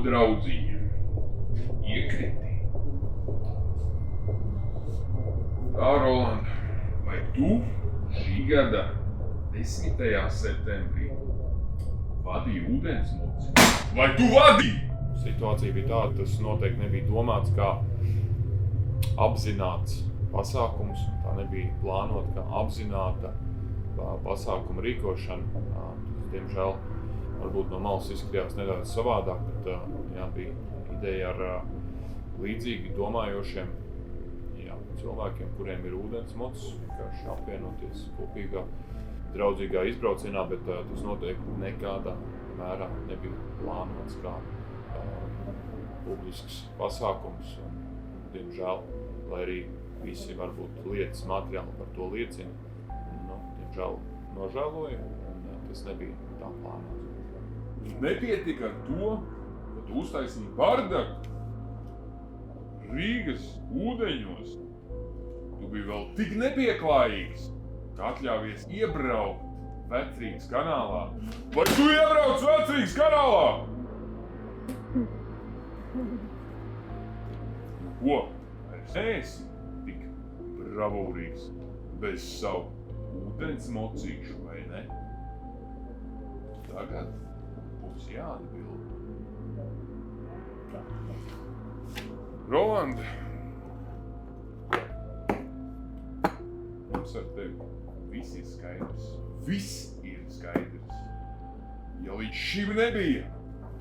Draudzīņa, iekriti. Tā, Rolanda, vai tu šī gada 10. septembrī vadīji ūdensmoci? Vai tu vadīji? Situācija bija tāda, tas noteikti nebija domāts kā apzināts pasākums. Tā nebija plānota kā apzināta pasākuma rīkošana. Diemžēl varbūt no malas izskatījās nedaudz savādāk, bet bija ideja ar līdzīgi domājošiem cilvēkiem, kuriem ir ūdensmocis, vienkārši apvienoties kopīgā, draudzīgā izbraucienā, bet tas noteikti nekādā mērā nebija plānots kā publisks pasākums. Diemžēl, lai arī visi varbūt lietas materiāli par to liecina, diemžēl nožēloju, un tas nebija tā plānots. Nepietika ar to, ka tu uztaisīji bardaku Rīgas ūdeņos. Tu biji vēl tik nepieklājīgs, ka atļāvies iebraukt Vecrīgas kanālā. Vai tu iebrauc Vecrīgas kanālā? Nu ko, vairs neesi tik bravūrīgs bez savu ūdensmocīšu, vai ne? Tagad būs jāatbild. Rolanda, mums ar tevi viss ir skaidrs. Viss ir skaidrs. Ja līdz šim nebija,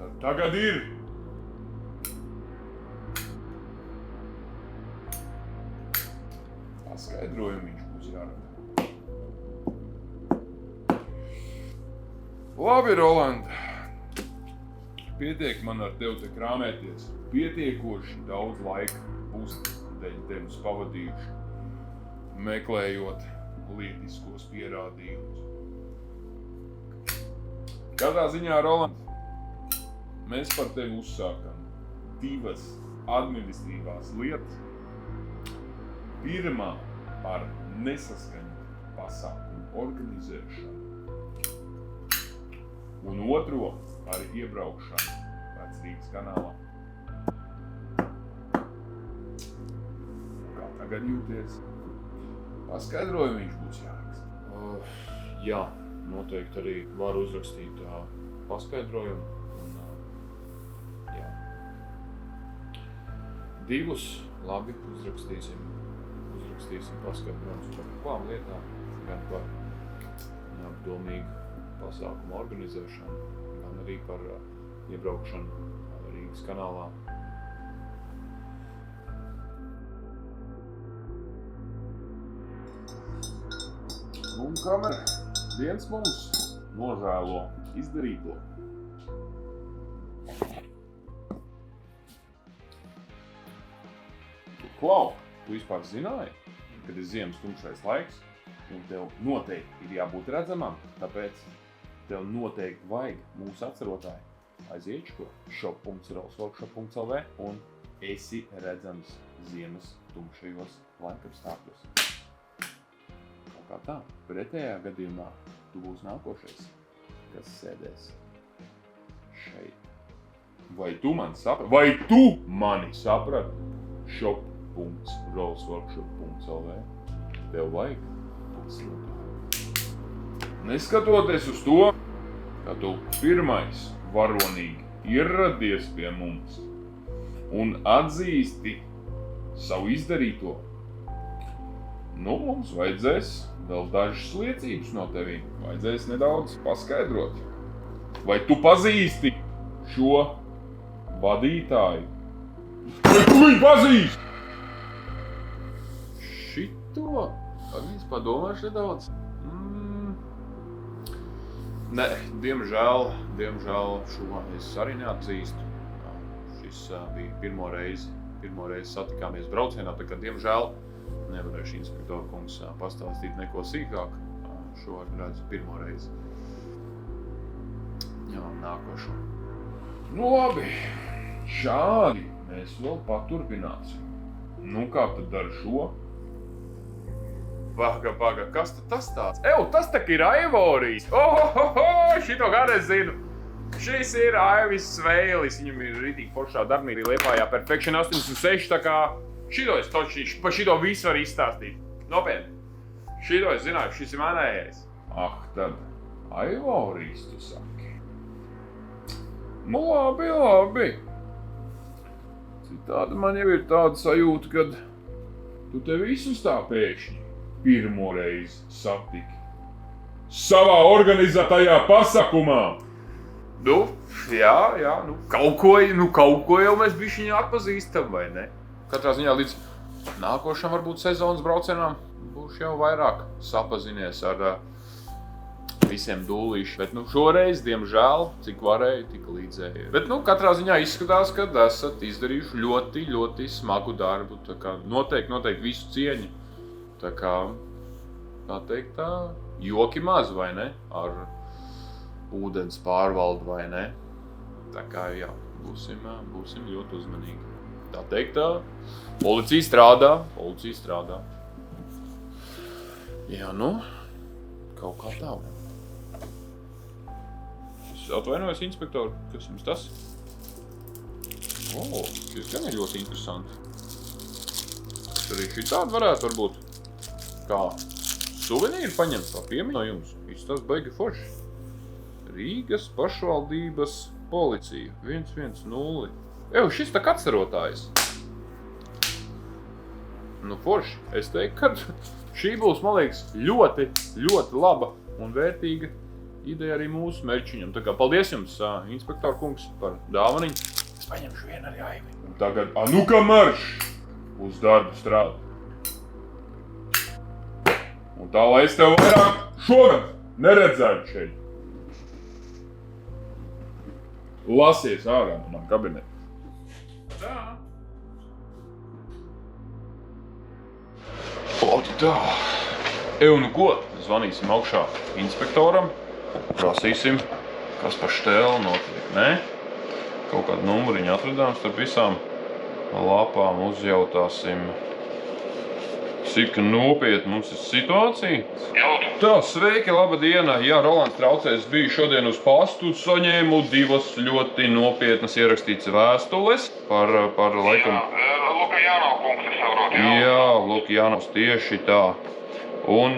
tad tagad ir. Paskaidrojumu viņš būs jārada. Labi, Rolanda. Pietiek man ar tevi te krāmēties. Pietiekoši daudz laika būs dēļ tevis pavadījuši, meklējot lietiskos pierādījumus. Katrā ziņā, Rolanda, mēs par tevi uzsākam 2 administratīvās lietas. Pirmā par nesaskaņotu pasākumu organizēšanu un otro par iebraukšanu Vecrīgas kanālā. Kā tagad jūties? Paskaidrojumu viņš būs jāraksta. Jā, noteikti arī var uzrakstīt paskaidrojumu. Jā. 2 labi uzrakstīsim paskaidrojumus par kādām lietām, gan par neapdomīgu pasākumu organizēšanu, gan arī par iebraukšanu Rīgas kanālā. Un kamēr viens mums nožēlo izdarīto. Klau, tu vispār zināji, kad ir ziemas tumšais laiks, un tev noteikti ir jābūt redzamam, tāpēc tev noteikti vajag mūsu atcerotāji aiziet šo shop.rolsworkshop.lv un esi redzams ziemas tumšajos laikapstākļos. Kaut kā tā, pretējā gadījumā tu būsi nākošais, kas sēdēs šeit. Vai tu mani saprati? shop.rolsworkshop.lv Tev vajag atcerotāji. Neskatoties uz to, ka tu pirmais varonīgi ieradies pie mums un atzīsti savu izdarīto, mums vajadzēs vēl dažas liecības no tevī. Vajadzēs nedaudz paskaidrot. Vai tu pazīsti šo vadītāju? Vai tu viņu pazīsti? Šito? Pagaidzi, padomāšu nedaudz. Ne, diemžēl šo es arī neatzīstu. Šis bija pirmo reizi satikāmies braucienā, tā kā diemžēl nevarēšu inspektoru kungs pastāstīt neko sīkāk. Šo redzu pirmo reizi. Jā, nākošo. Nu labi, šādi mēs vēl paturpināsim. Nu kā tad ar šo? Paga, kas tad tas tāds? Tas tak ir Aivorijs! Šito gan es zinu! Šis ir Aivis Sveilis, viņam ir ritīgi foršā darbnība Liepājā Perfection 86, tā kā šito es točīšu, pa šito visu var izstāstīt. Nopietni! Šito es zināju, šis ir manējais. Tad Aivorijs, tu saki. Nu labi. Citādi man jau ir tāda sajūta, kad tu te visus tā pēkšņi pirmo reizi satiki savā organizētajā pasākumā. Jā, kaut ko jau mēs bišķiņi atpazīstam, vai ne? Katrā ziņā līdz nākošam varbūt sezonas braucienām būšu jau vairāk sapazinies ar visiem dūlīši. Bet šoreiz, diemžēl, cik varēju, tik līdzēju. Bet katrā ziņā izskatās, ka esat izdarījuši ļoti, ļoti smagu darbu. Tā kā noteikti visu cieņu. Tā kā, tā teikt, joki maz, vai ne? Ar ūdens pārvaldu, vai ne? Tā kā, jā, būsim ļoti uzmanīgi. Tā teikt, policija strādā. Jā, kaut kā tā. Es atvainojos, inspektori, kas jums tas? Šis gan ir ļoti interesanti. Tas arī šitādi varētu varbūt kā suvenīri paņemt kā piemiņu no jums. Viss tas baigi forši. Rīgas pašvaldības policija 110. Šis tak atcerotājs. Forši. Es teiktu, ka šī būs, man liekas, ļoti, ļoti laba un vērtīga ideja arī mūsu merčiņam. Tā kā paldies jums, inspektor kungs, par dāvaniņu. Es paņemšu vienu arī Aivi. Un tagad Anuka marš uz darbu strādā. Un tā, lai es tev vairāk šogad neredzētu šeit. Lasies ārā no man kabineta. Tā. Tā. Ko? Zvanīsim augšā inspektoram, prasīsim, kas pa štēlu notiek, ne? Kaut kādu numuriņu atradām starp visām lapām, uzjautāsim, cik nopietni mums ir situācija. Tā, sveiki, laba diena. Jā, Rolands traucē, es biju šodien uz pastu, saņēmu 2 ļoti nopietnas ierakstītas vēstules par laikam... Lukajānov kungs, es saprotu, jā? Jā, Lukajānovs, tieši tā. Un,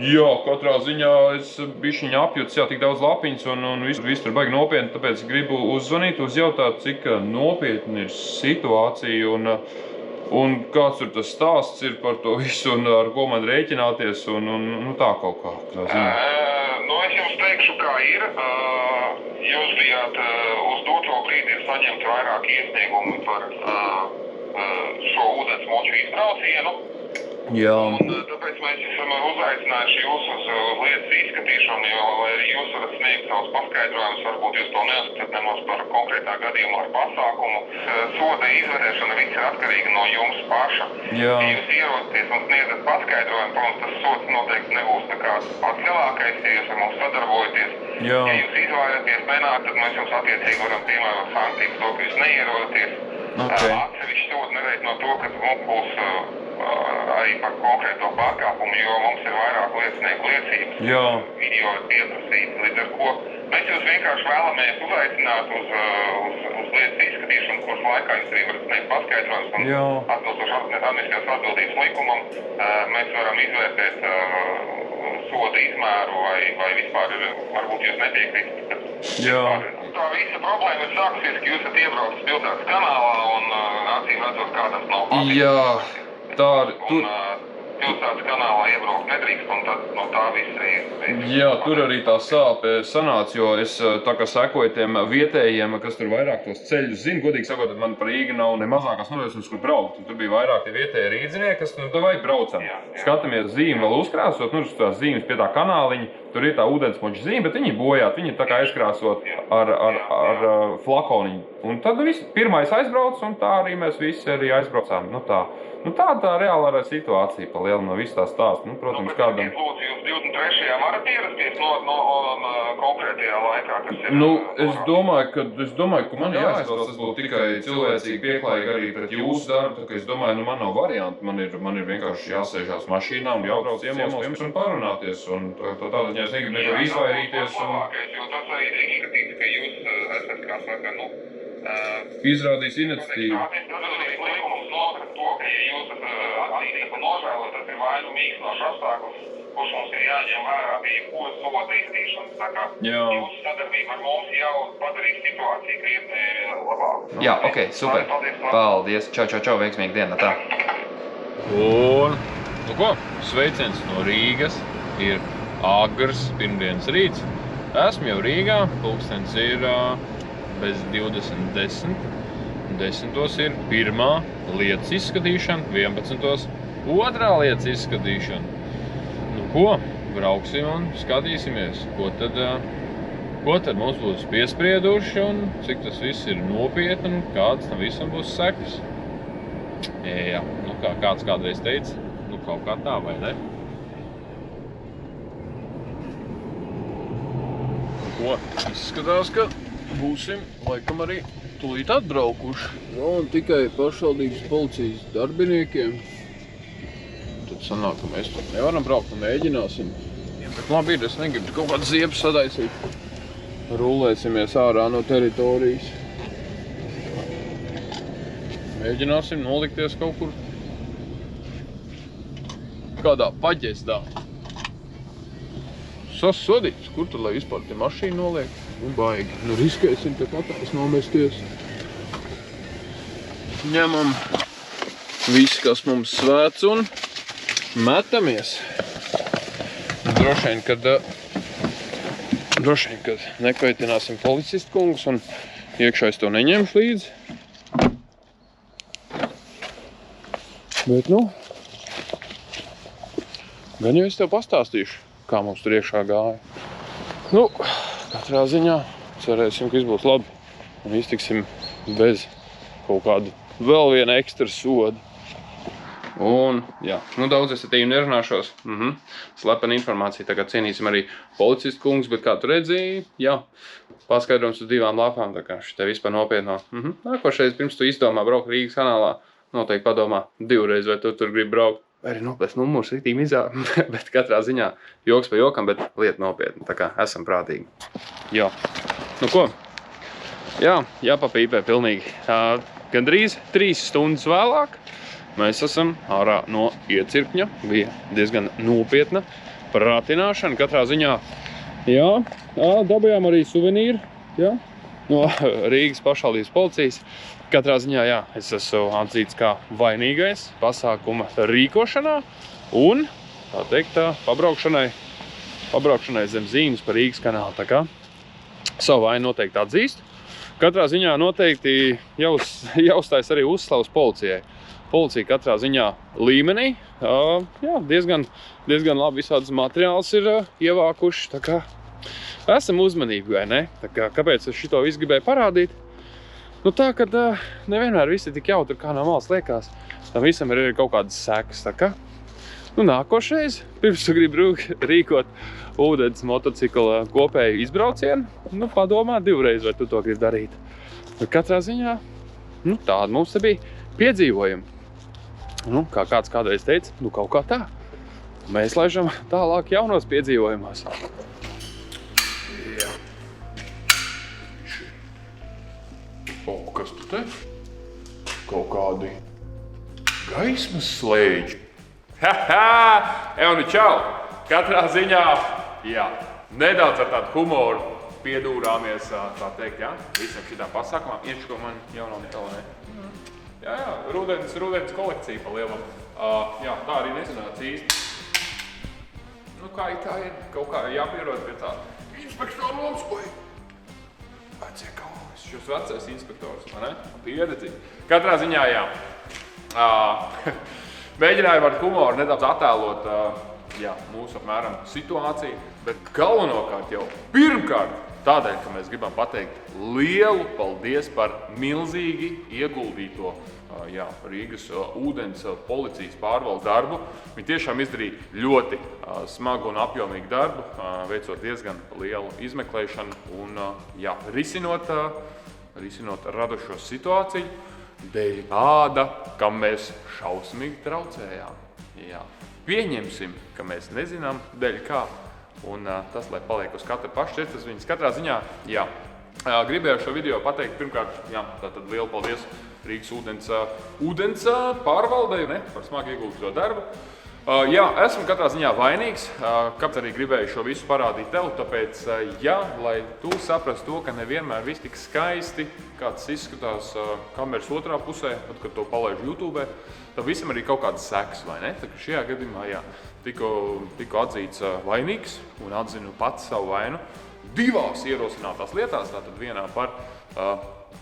jā, katrā ziņā es bišķiņ apjūts, jā, tik daudz lapiņas un viss tur baigi nopietni, tāpēc gribu uzzvanīt, uzjautāt, cik nopietni ir situācija un kāds tur tas stāsts ir par to visu un ar ko man rēķināties un tā kaut kā. Es jums teikšu, kā ir. Jūs bijāt uz doto brīdi ir saņemt vairāk iesniegumu par šo ūdensmoču izbraucienu. Jā. Un tāpēc mēs esam uzaicinājuši jūs uz lietas izskatīšanu, jo jūs varat sniegt savus paskaidrojumus, varbūt jūs to neuzskatāt nemaz par konkrētā gadījumu ar pasākumu. Soda izvērtēšana viss ir atkarīga no jums paša. Jā. Ja jūs ierodaties un sniedzat paskaidrojumu, protams, tas sods noteikti nebūs nekāds pats lielākais, ja jūs ar mums sadarbojaties. Jā. Ja jūs izvairaties nenāk, tad mēs jums attiecīgi varam piemērot sankcijas to, ka jūs neierodaties. Okay. Atsevišķi sodi nereiz no to, ka mums būs arī par konkrēto pārkāpumu, jo mums ir vairāk liecinieku liecības. Jā. Video ir pieprasīts, līdz ar ko mēs jūs vienkārši vēlamies uzaicināt uz lietas izskatīšanu, kuras laikā jūs arī varat sniegt paskaidrojumus un atbilstoši administratīvās atbildības likumam. Mēs varam izvērtēt soda izmēru vai vispār varbūt jūs nepiekrītat. Jā. Tā visa problēma ir sākusies, ka jūs esat iebraucis pilsētas kanālā un acīm redzot, kā tas nav patīk. Jā, tā ir. pilsētas kanālā iebraukt nedrīkst, un tad no tā visa ir. Jā, tur arī tā sāpe sanāca, jo es tā kā sekoju tiem vietējiem, kas tur vairāk tos ceļus zina, godīgi sakot, man par Rīgu nav ne mazākās nojausmas, kur braukt. Un tur bija vairāk tie vietēji rīdzinieki, kas davai braucam. Skatāmies zīmi vēl uzkrāsot, nu tās zīmes pie tā kanāliņa, tur ir tā ūdensmoča zīme, bet viņi bojāt, viņi tā kā aizkrāsot ar flakoniņu. Un tad pirmais aizbrauc, un tā arī mēs visi arī aizbraucām. Nu tā reālā situācija pa lielu no visu tā stāsta. Nu, protams, kādam... Lūdzu, jūs 23. varat ierasties no konkrētajā laikā, kas ir... Nu, es domāju, ka man jāizbrauc, tas būtu tikai cilvēcīgi pieklājīgi arī pret jūsu darbu, ka es domāju, man nav varianti, man ir vienkārši jāsēžās mašīnā un jābrauc ciemos un parunāties, un tādā ziņā es negribu neko izvairīties. Jo tas arī ir indikatīvs, ka jūs esat kā saka, izrādīs iniciatīvu. Nožēlot, tas ir vainu mīkstinošs apstākļus, kurš mums ir jāņem vērā bija soda iztīšanas, tā kā jūsu sadarbība ar mums jau padarīs situāciju krietni labāku. Jā, ok, super. Paldies. Čau, veiksmīgi diena. Tā. Un, nu ko, sveiciens no Rīgas, ir agrs pirmdienas rīts. Esmu jau Rīgā, pulkstens ir bez 20:10. 10. ir pirmā lietas izskatīšana, 11. otrā lietas izskatīšana. Nu ko, brauksim un skatīsimies, ko tad mums būs piesprieduši un cik tas viss ir nopietni un kāds tam visam būs sekas. Jā, nu kā kāds kādreiz teica, nu kaut kā tā, vai ne? Nu ko, izskatās, ka būsim laikam arī tūlīt atbraukuši. Nu, un tikai pašvaldības policijas darbiniekiem. Tad sanāk, ka mēs tur nevaram braukt un mēģināsim. Jā, bet labi ir, es negribu kaut kādu ziepu sadaisīt. Rulēsimies ārā no teritorijas. Mēģināsim nolikties kaut kur kādā paģestā. Sasodīts, kur tad, lai vispār te mašīnu noliek? Nu, baigi. Nu, riskēsim te katrs nomesties. Ņemam visu, kas mums svēts un metamies. Droši vien, kad nekaitināsim policistu kungus un iekšā es to neņemšu līdzi. Bet, nu, gan jau es tev pastāstīšu, kā mums tur iekšā gāja. Nu, katrā ziņā cerēsim, ka viss būs labi un iztiksim bez kaut kādu vēl viena ekstra soda. Un, jā, nu daudz es ar tevi nerunāšos. Slepena informācija, tagad cienīsim arī policistu kungus, bet kā tu redzēji, jā, paskaidrojums uz 2 lapām, tā kā šitē vispār nopietnā. Nākošais, pirms tu izdomā braukt Rīgas kanālā, noteikti padomā 2 reizes, vai tu tur gribi braukt. Vai arī noplēst numurs ritīm bet katrā ziņā joks pa jokam, bet lieta nopietna, tā kā esam prātīgi. Jā, nu ko? Jā, jāpapīpē pilnīgi. Gandrīz 3 stundas vēlāk mēs esam ārā no iecirkņa, bija diezgan nopietna prātināšana, katrā ziņā. Jā, dabījām arī suvenīru, jā, no Rīgas pašvaldības policijas. Katrā ziņā, jā, es esmu atzīts kā vainīgais pasākuma rīkošanā un, tā teikt, pabraukšanai zem zīmes par Rīgas kanālu. Tā kā savu vainu noteikti atzīst. Katrā ziņā noteikti jāuzstājas arī uzslavas policijai. Policija katrā ziņā līmenī, jā, diezgan labi visādas materiāls ir ievākuši. Tā kā esam uzmanīgi, vai ne? Tā kā, kāpēc es šito visu gribēju parādīt? Nu tā, kad nevienmēr visi tik jautri, kā no malas liekas, tam visam ir kaut kādas sekas. Tā kā, nu nākošreiz, pirms tu gribi rīkot ūdens motocikla kopēju izbraucienu, nu padomā 2 reizes, vai tu to gribi darīt. Bet katrā ziņā, nu tāda mums te bija piedzīvojumi. Nu, kā kāds kādreiz teica, nu kaut kā tā. Mēs laižam tālāk jaunos piedzīvojumos. Kas tu te? Kaut kādi gaismas slēģi. Nu čau! Katrā ziņā, jā, nedaudz ar tādu humoru piedūrāmies, tā teikt, jā, visam šitām pasākumām. Iečko man jauno telē. Jā, rudens kolekcija pa lielam. Jā, tā arī nesanāca īsti. Nu, kā ir, kaut kā jāpierod pie tā. Inspektora loms, oi! Vecie kaulis, šos vecais inspektors, vai ne? Pieredzi. Katrā ziņā, jā. Mēģināju ar humoru nedaudz attēlot mūsu apmēram situāciju, bet galvenokārt jau pirmkārt tādēļ, ka mēs gribam pateikt lielu paldies par milzīgi ieguldīto Rīgas ūdens policijas pārvaldes darbu. Viņi tiešām izdarīja ļoti smagu un apjomīgu darbu, veicot diezgan lielu izmeklēšanu un risinot radušo situāciju dēļ tāda, kam mēs šausmīgi traucējām. Jā. Pieņemsim, ka mēs nezinām dēļ kā, un tas, lai paliek uz katra pašķirtas viņas katrā ziņā, jā. Gribēju šo video pateikt pirmkārt, tātad lielu paldies Rīgas ūdens pārvaldei par smagi ieguldīto darbu. Jā, esmu katrā ziņā vainīgs, kāpēc arī gribēju šo visu parādīt tev, tāpēc, lai tu saprastu to, ka nevienmēr viss tik skaisti, kāds izskatās kameras otrā pusē, kad to palaiž YouTube, tad visam arī kaut kādas sekas, vai ne? Tā kā šajā gadījumā, tiku atzīts vainīgs un atzinu pats savu vainu divās ierosinātās lietās, tātad vienā par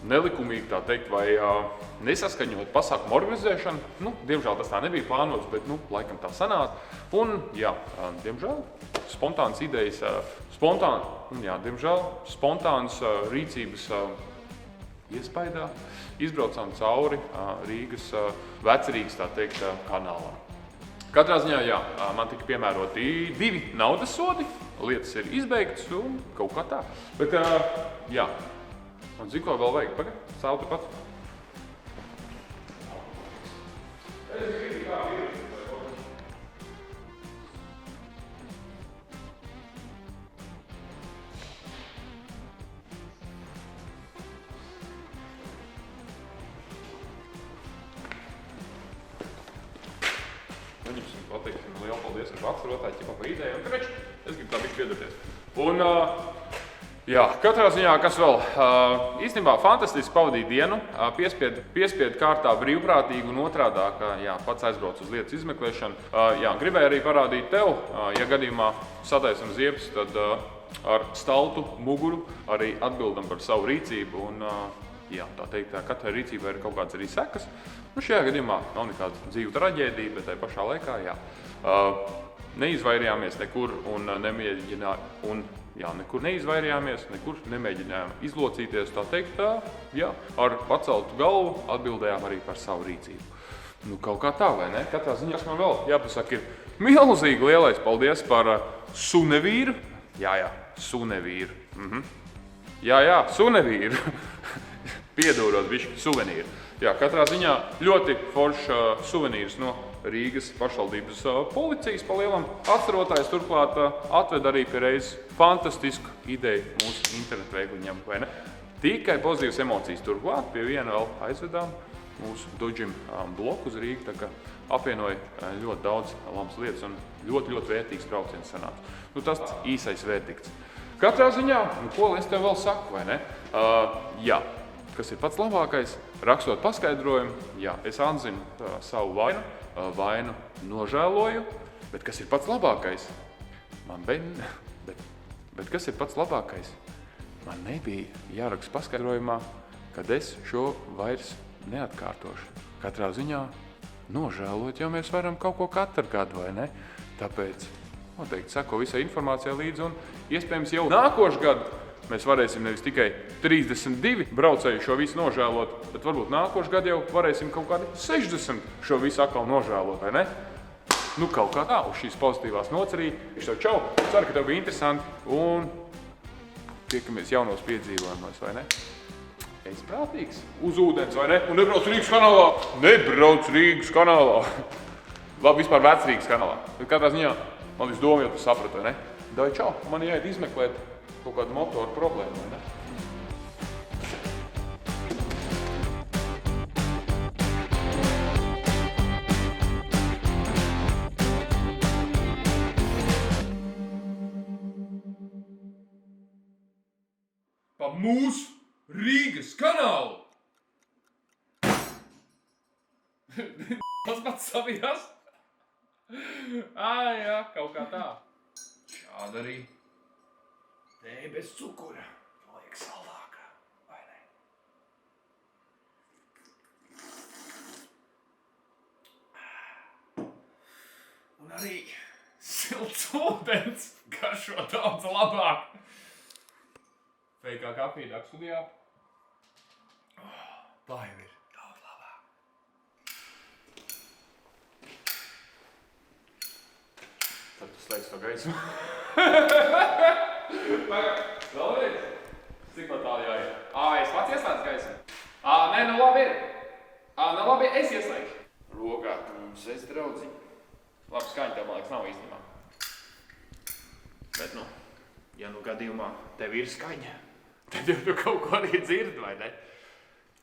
nelikumīgi, tā teikt, vai nesaskaņot pasākumu organizēšanu. Nu, diemžēl tas tā nebija plānots, bet, laikam tā sanāca. Un, diemžēl, spontānas idejas, spontānas rīcības iespaidā izbraucām cauri Rīgas, Vecrīgas, tā teikt, kanālam. Katrā ziņā, man tika piemēroti 2 naudas sodi, lietas ir izbeigtas un kaut kā tā. Bet, un zinu, ko vēl vajag? Pagaid, sāvu tepat. Neņemsim, pateiksim, lielu paldies ar atcerotāju, ķipa pa ideju, un kreč, es gribu tā bišķi piedurties. Un, katrā ziņā, kas vēl, īstenībā fantastiski pavadīja dienu, piespiedu kārtā brīvprātīgi un otrādāk, pats aizbrauc uz lietas izmeklēšanu. Gribēju arī parādīt tev, ja gadījumā sataisam ziepes, tad ar staltu muguru arī atbildam par savu rīcību un, tā teikt, katrai rīcībai ir kaut kāds arī sekas. Nu, šajā gadījumā nav nekāda dzīvu traģēdija, bet tai pašā laikā, neizvairījāmies nekur un nekur neizvairījāmies, nekur nemēģinājām izlocīties, tā teikt, ar paceltu galvu atbildējām arī par savu rīcību. Nu, kaut kā tā, vai ne? Katrā ziņā, kas man vēl jāpasaka, ir milzīgi lielais paldies par sunevīru. Sunevīru. Sunevīru. Piedūros bišķi suvenīru. Katrā ziņā ļoti foršs suvenīrs no Rīgas pašvaldības policijas palielam. Atcerotājs turklāt atved arī pie reizes fantastisku ideju mūsu internetu veikliņam, vai ne? Tikai pozitīvas emocijas turklāt, pie viena vēl aizvedām mūsu Dodžim bloku uz Rīgu, tā kā apvienoja ļoti daudz labas lietas un ļoti vērtīgs brauciens sanāca. Nu, tas īsais verdikts. Katrā ziņā, ko es tev vēl saku, vai ne? Kas ir pats labākais, rakstot paskaidrojumu, es atzinu savu vainu nožēloju, bet kas ir pats labākais? Bet kas ir pats labākais? Man nebija jāraksta paskaidrojumā, kad es šo vairs neatkārtošu. Katrā ziņā nožēlot, jo mēs varam kaut ko katru gadu, vai ne? Tāpēc noteikti seko visai informācijai līdzi un iespējams jau nākošu gadu mēs varēsim nevis tikai 32 braucēju šo visu nožēlot, bet varbūt nākošu gadu jau varēsim kaut kādi 60 šo visu atkal nožēlot, vai ne? Nu, kaut kā tā, uz šīs pozitīvās nots arī. Čau! Ceru, ka tev bija interesanti un tiekamies jaunos piedzīvojumos, vai ne? Es prātīgs uz ūdens, vai ne? Un nebrauc Rīgas kanālā! Nebrauc Rīgas kanālā! Labi, vispār Vecrīgas kanālā. Bet katrā ziņā man visu domu jau tu sapratu, vai ne? Dai čau! Man jāiet izmeklēt kaut kādu motoru problēmu, vai ne? Pa mūsu Rīgas kanālu! pats savijās. Jā, kaut kā tā. Šāda arī. Tēja bez cukura. Liek saldākā, vai ne? Un arī silts ūdens garšo daudz labāk. Feikā kafija dak studijā. Tā jau ir daudz labāk. Tad tu slēdz to gaismu. Vēlreiz? Cik no tālu jāiet? Es pats ieslēdzu gaismu. Nē, nu labi ir. Nu labi, es ieslēgšu. Rokā, es draudziņu. Labi, skaņa tev, man liekas, nav īstenībā. Bet, ja gadījumā tev ir skaņa, tad jau tu kaut ko arī dzirdi, vai ne?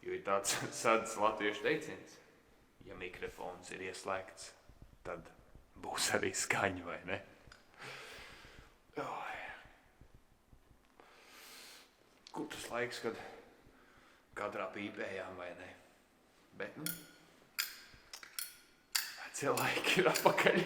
Jo ir tāds sads latviešu teiciens. Ja mikrofons ir ieslēgts, tad būs arī skaņa, vai ne? Kur tas laiks, kad katrā pīpējām, vai ne? Bet, vecie laiki ir apakaļ.